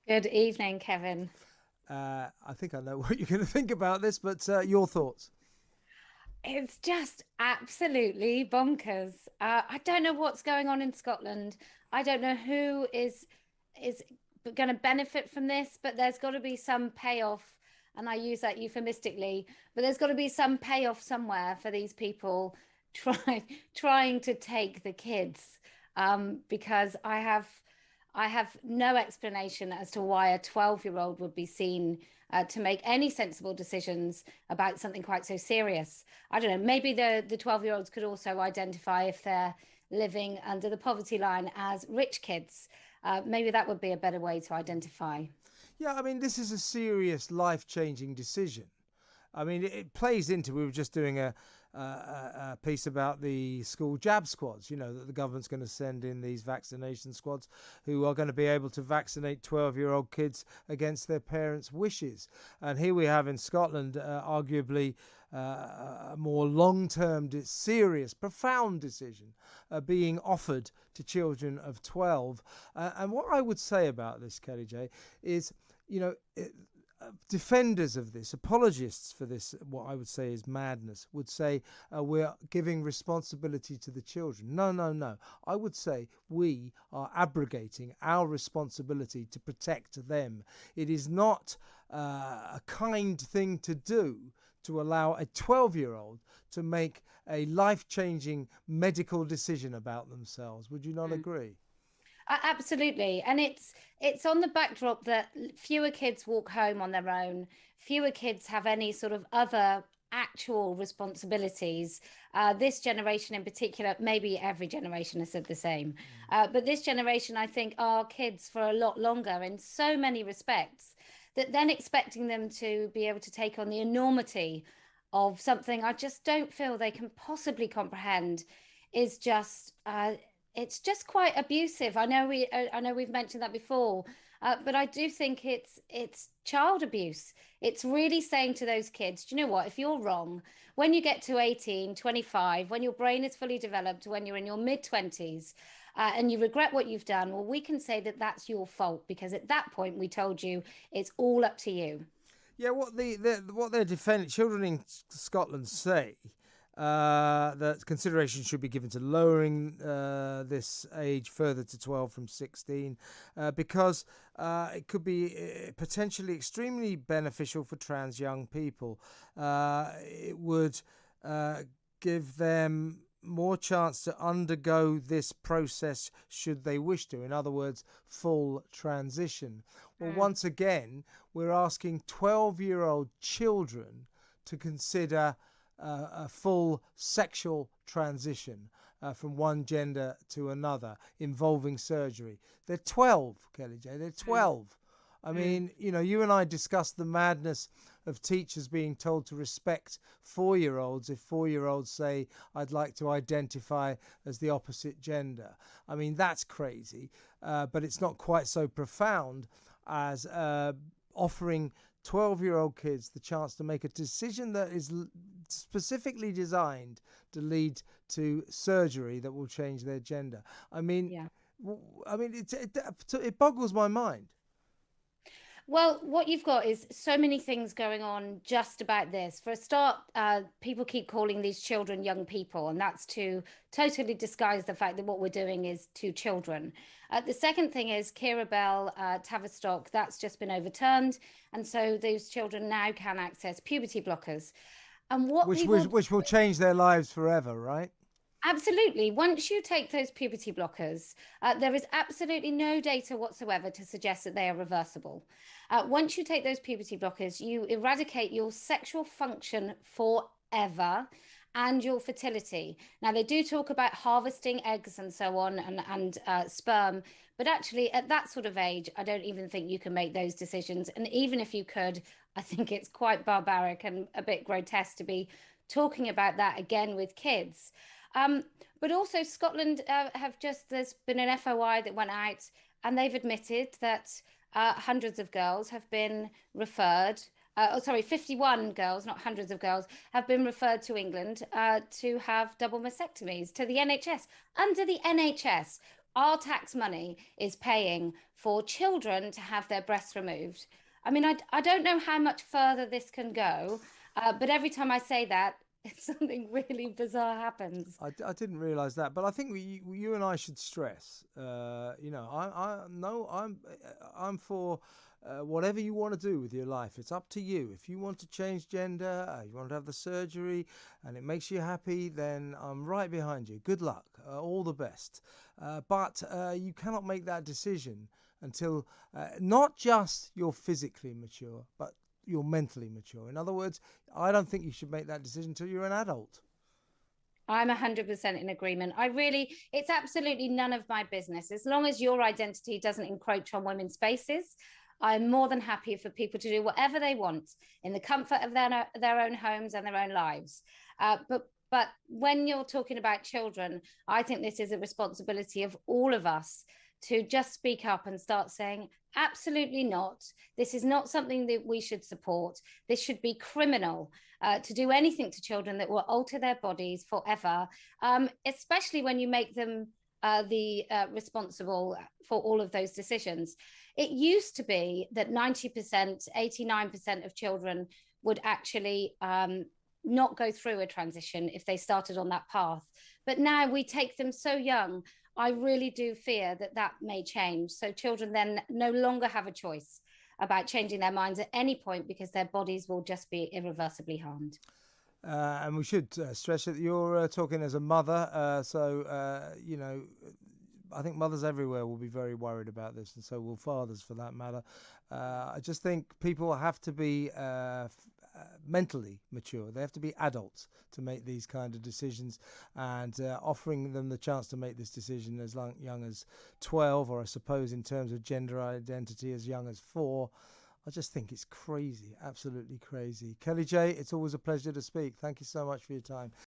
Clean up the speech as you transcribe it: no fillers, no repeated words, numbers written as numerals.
Good evening, Kevin. I think I know what you're going to think about this, but your thoughts. It's just absolutely bonkers. I don't know what's going on in Scotland. I don't know who is going to benefit from this, but there's got to be some payoff, and I use that euphemistically. But there's got to be some payoff somewhere for these people trying to take the kids, because I have no explanation as to why a 12-year-old would be seen to make any sensible decisions about something quite so serious. I don't know, maybe the 12-year-olds could also identify if they're living under the poverty line as rich kids. Maybe that would be a better way to identify. Yeah, I mean, this is a serious life-changing decision. I mean, it plays into. We were just doing a piece about the school jab squads. You know that the government's going to send in these vaccination squads who are going to be able to vaccinate 12-year-old kids against their parents' wishes. And here we have in Scotland, arguably a more long-term, serious, profound decision being offered to children of 12. And what I would say about this, Kellie-Jay, is you know. Defenders of this, apologists for this, what I would say is madness, would say we're giving responsibility to the children. No, no, no. I would say we are abrogating our responsibility to protect them. It is not a kind thing to do to allow a 12-year-old to make a life-changing medical decision about themselves. Would you not agree? Absolutely. And it's on the backdrop that fewer kids walk home on their own, fewer kids have any sort of other actual responsibilities. This generation in particular, maybe every generation has said the same. But this generation, I think, are kids for a lot longer in so many respects that then expecting them to be able to take on the enormity of something I just don't feel they can possibly comprehend is just it's just quite abusive. I know we've mentioned that before, but I do think it's child abuse. It's really saying to those kids, do you know what? If you're wrong, when you get to 18, 25, when your brain is fully developed, when you're in your mid 20s, and you regret what you've done, well, we can say that that's your fault because at that point we told you it's all up to you. Yeah, what their defending children in Scotland say that consideration should be given to lowering this age further to 12 from 16 because it could be potentially extremely beneficial for trans young people. It would give them more chance to undergo this process should they wish to. In other words, full transition. Well, Mm. once again, we're asking 12-year-old children to consider a full sexual transition from one gender to another involving surgery. They're 12, Kellie-Jay, they're Mm. 12. I Mm. mean, you and I discussed the madness of teachers being told to respect 4-year-olds if 4-year-olds say, I'd like to identify as the opposite gender. I mean, that's crazy, but it's not quite so profound as offering 12-year-old kids the chance to make a decision that is specifically designed to lead to surgery that will change their gender. I mean, Yeah. it boggles my mind. Well, what you've got is so many things going on just about this. For a start, people keep calling these children young people, and that's to totally disguise the fact that what we're doing is to children. The second thing is Kira Bell, Tavistock, that's just been overturned. And so those children now can access puberty blockers. And what which people which, which will change their lives forever, right? Absolutely. Once you take those puberty blockers, there is absolutely no data whatsoever to suggest that they are reversible. Once you take those puberty blockers, you eradicate your sexual function forever and your fertility. Now, they do talk about harvesting eggs and so on and sperm, but actually, at that sort of age, I don't even think you can make those decisions. And even if you could, I think it's quite barbaric and a bit grotesque to be talking about that again with kids. Um, but also Scotland have just there's been an FOI that went out and they've admitted that hundreds of girls have been referred. Oh, sorry, 51 girls, not hundreds of girls, have been referred to England to have double mastectomies to the NHS under the NHS. our tax money is paying for children to have their breasts removed. I mean, I don't know how much further this can go, but every time I say that, something really bizarre happens. I didn't realize that, but I think you and I should stress, you know, no, I'm for whatever you want to do with your life. It's up to you. If you want to change gender, you want to have the surgery, and it makes you happy, then I'm right behind you. Good luck, all the best. But you cannot make that decision until not just you're physically mature, but you're mentally mature. In other words, I don't think you should make that decision until you're an adult. I'm 100% in agreement. It's absolutely none of my business. As long as your identity doesn't encroach on women's spaces, I'm more than happy for people to do whatever they want in the comfort of their own homes and their own lives. But when you're talking about children, I think this is a responsibility of all of us to just speak up and start saying, absolutely not. This is not something that we should support. This should be criminal to do anything to children that will alter their bodies forever, especially when you make them responsible for all of those decisions. It used to be that 90%, 89% of children would actually not go through a transition if they started on that path. But now we take them so young. I really do fear that that may change. So children then no longer have a choice about changing their minds at any point because their bodies will just be irreversibly harmed. And we should stress that you're talking as a mother. You know, I think mothers everywhere will be very worried about this, and so will fathers for that matter. I just think people have to be mentally mature. They have to be adults to make these kind of decisions, and offering them the chance to make this decision as young as 12, or I suppose in terms of gender identity as young as 4, I just think it's crazy, absolutely crazy. Kellie-Jay, it's always a pleasure to speak. Thank you so much for your time.